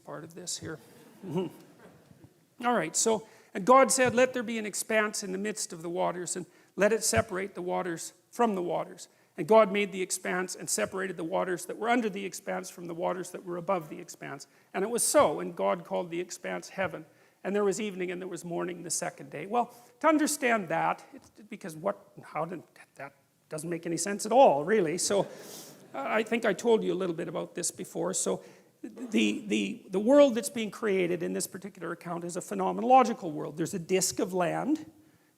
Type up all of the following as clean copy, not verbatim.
part of this here. All right, so, and God said, let there be an expanse in the midst of the waters, and let it separate the waters from the waters. And God made the expanse and separated the waters that were under the expanse from the waters that were above the expanse. And it was so, and God called the expanse heaven. And there was evening and there was morning the second day. Well, to understand that, because that doesn't make any sense at all, really. So I think I told you a little bit about this before. So the world that's being created in this particular account is a phenomenological world. There's a disk of land,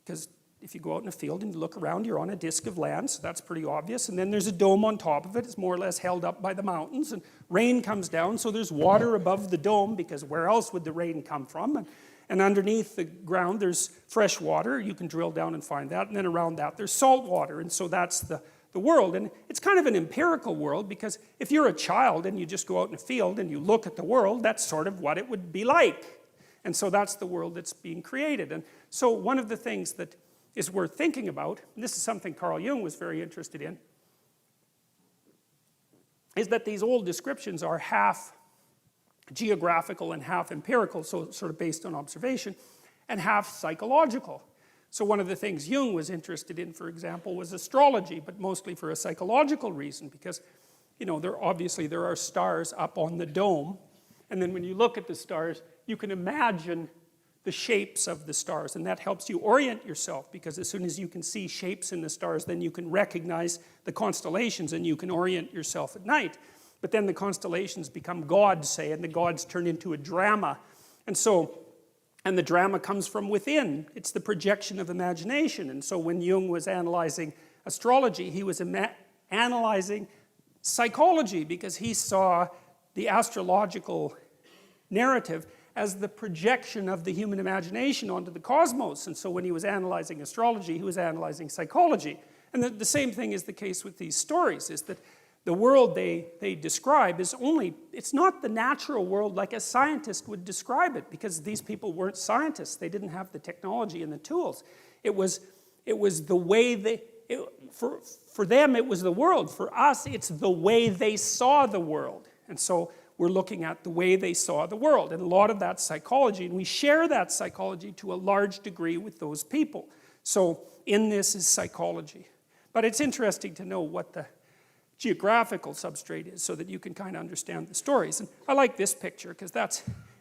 because if you go out in a field and you look around, you're on a disk of land, so that's pretty obvious. And then there's a dome on top of it. It's more or less held up by the mountains, and rain comes down, so there's water above the dome, because where else would the rain come from? And underneath the ground, there's fresh water. You can drill down and find that. And then around that, there's salt water. And so that's the world. And it's kind of an empirical world, because if you're a child and you just go out in a field and you look at the world, that's sort of what it would be like. And so that's the world that's being created. And so one of the things that is worth thinking about, and this is something Carl Jung was very interested in, is that these old descriptions are half geographical and half empirical, so sort of based on observation, and half psychological. So one of the things Jung was interested in, for example, was astrology, but mostly for a psychological reason, because, you know, obviously there are stars up on the dome, and then when you look at the stars, you can imagine the shapes of the stars, and that helps you orient yourself, because as soon as you can see shapes in the stars, then you can recognize the constellations and you can orient yourself at night. But then the constellations become gods, say, and the gods turn into a drama. And the drama comes from within. It's the projection of imagination. And so when Jung was analyzing astrology, he was analyzing psychology, because he saw the astrological narrative as the projection of the human imagination onto the cosmos. And so when he was analyzing astrology, he was analyzing psychology. And the same thing is the case with these stories, is that the world they describe is it's not the natural world like a scientist would describe it, because these people weren't scientists. They didn't have the technology and the tools. It was the way for them it was the world. For us, it's the way they saw the world. And so we're looking at the way they saw the world. And a lot of that psychology, and we share that psychology to a large degree with those people. So in this is psychology. But it's interesting to know what the geographical substrate is, so that you can kind of understand the stories. And I like this picture, because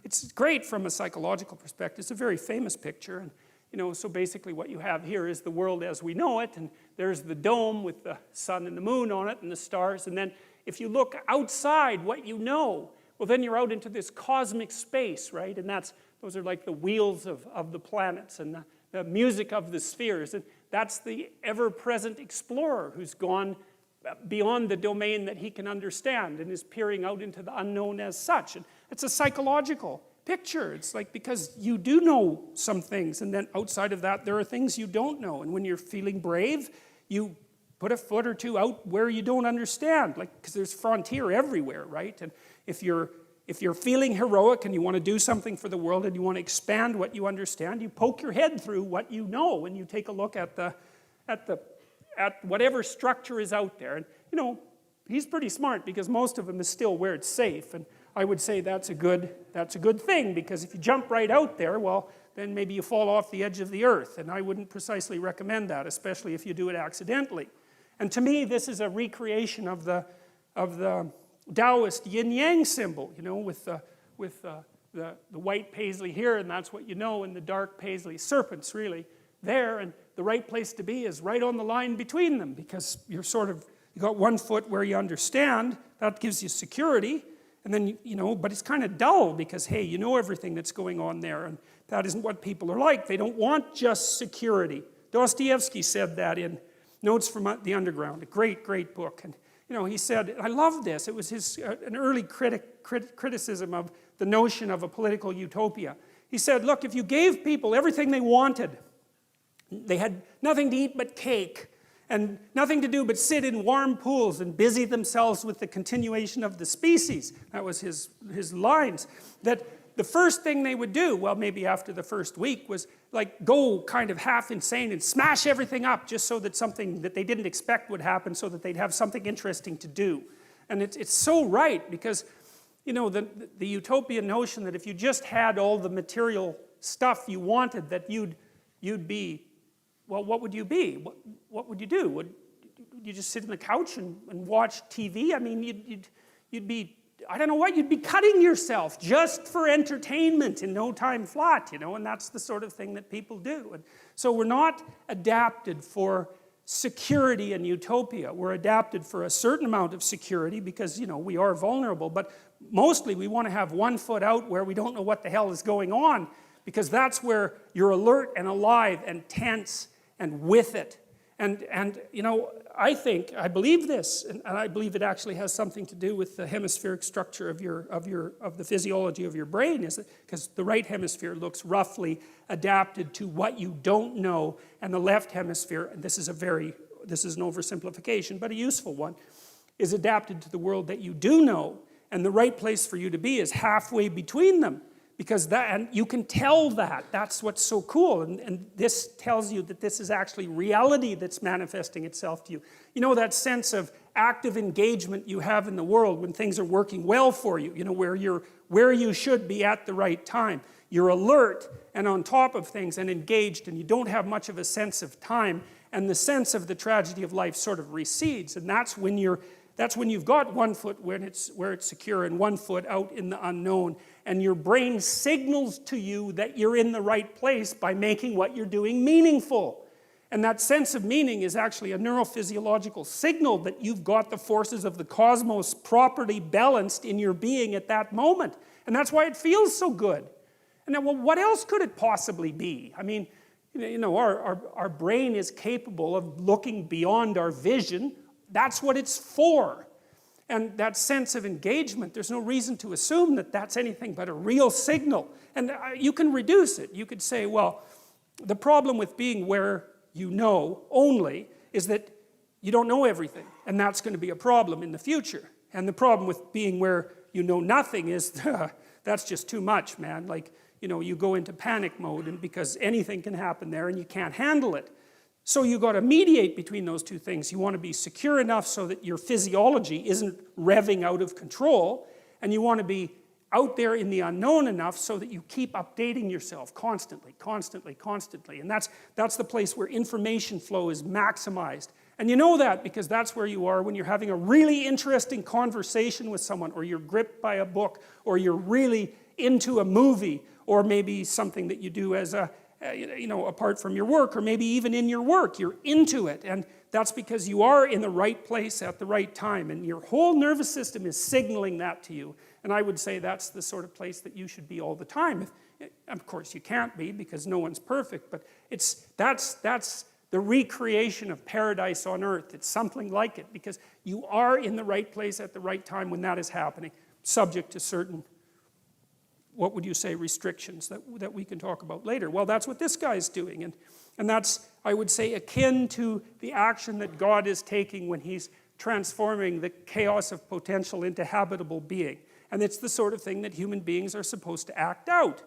it's great from a psychological perspective. It's a very famous picture. And, you know, so basically what you have here is the world as we know it, and there's the dome with the sun and the moon on it and the stars, and then if you look outside what you know, well, then you're out into this cosmic space, right? And those are like the wheels of the planets and the music of the spheres. And that's the ever-present explorer who's gone beyond the domain that he can understand and is peering out into the unknown as such. And it's a psychological picture. It's like, because you do know some things, and then outside of that, there are things you don't know. And when you're feeling brave, you put a foot or two out where you don't understand, like, because there's frontier everywhere, right? And if you're feeling heroic and you want to do something for the world and you want to expand what you understand, you poke your head through what you know and you take a look at whatever structure is out there. And, you know, he's pretty smart, because most of them is still where it's safe. And I would say that's a good thing, because if you jump right out there, well, then maybe you fall off the edge of the earth. And I wouldn't precisely recommend that, especially if you do it accidentally. And to me, this is a recreation of the Taoist yin-yang symbol, you know, with the white paisley here, and that's what you know, and the dark paisley serpents really there. And the right place to be is right on the line between them, because you got one foot where you understand, that gives you security. And then, you know, but it's kind of dull, because, hey, you know everything that's going on there, and that isn't what people are like. They don't want just security. Dostoevsky said that in Notes from the Underground, a great, great book. And, you know, he said, I love this. It was an early criticism of the notion of a political utopia. He said, look, if you gave people everything they wanted, they had nothing to eat but cake, and nothing to do but sit in warm pools and busy themselves with the continuation of the species. That was his lines. That the first thing they would do, well, maybe after the first week, was like go kind of half insane and smash everything up, just so that something that they didn't expect would happen, so that they'd have something interesting to do. And it's so right, because you know, the utopian notion that if you just had all the material stuff you wanted, that you'd be, well, what would you be? What would you do? Would you just sit on the couch and watch TV? I mean, you'd be, I don't know what, you'd be cutting yourself just for entertainment in no time flat, you know, and that's the sort of thing that people do. And so we're not adapted for security and utopia. We're adapted for a certain amount of security because, you know, we are vulnerable, but mostly we want to have one foot out where we don't know what the hell is going on, because that's where you're alert and alive and tense and with it. And you know, I believe this, and I believe it actually has something to do with the hemispheric structure of the physiology of your brain, is that because the right hemisphere looks roughly adapted to what you don't know, and the left hemisphere, and this is an oversimplification, but a useful one, is adapted to the world that you do know, and the right place for you to be is halfway between them. Because that, and you can tell that. That's what's so cool. And this tells you that this is actually reality that's manifesting itself to you. You know, that sense of active engagement you have in the world when things are working well for you, you know, where you're where you should be at the right time. You're alert and on top of things and engaged, and you don't have much of a sense of time, and the sense of the tragedy of life sort of recedes. And that's when you've got one foot where it's secure and one foot out in the unknown, and your brain signals to you that you're in the right place by making what you're doing meaningful. And that sense of meaning is actually a neurophysiological signal that you've got the forces of the cosmos properly balanced in your being at that moment. And that's why it feels so good. And then, well, what else could it possibly be? I mean, you know, our brain is capable of looking beyond our vision. That's what it's for. And that sense of engagement, there's no reason to assume that that's anything but a real signal. And you can reduce it. You could say, well, the problem with being where you know only is that you don't know everything. And that's going to be a problem in the future. And the problem with being where you know nothing is, that's just too much, man. Like, you know, you go into panic mode, and because anything can happen there and you can't handle it. So you've got to mediate between those two things. You want to be secure enough so that your physiology isn't revving out of control, and you want to be out there in the unknown enough so that you keep updating yourself constantly. And that's the place where information flow is maximized. And you know that because that's where you are when you're having a really interesting conversation with someone, or you're gripped by a book, or you're really into a movie, or maybe something that you do as you know, apart from your work, or maybe even in your work, you're into it. And that's because you are in the right place at the right time, and your whole nervous system is signaling that to you. And I would say that's the sort of place that you should be all the time. Of course, you can't be because no one's perfect, but that's the recreation of paradise on earth. It's something like it, because you are in the right place at the right time when that is happening, subject to certain, what would you say, restrictions that we can talk about later. Well, that's what this guy's doing, and that's, I would say, akin to the action that God is taking when he's transforming the chaos of potential into habitable being. And it's the sort of thing that human beings are supposed to act out.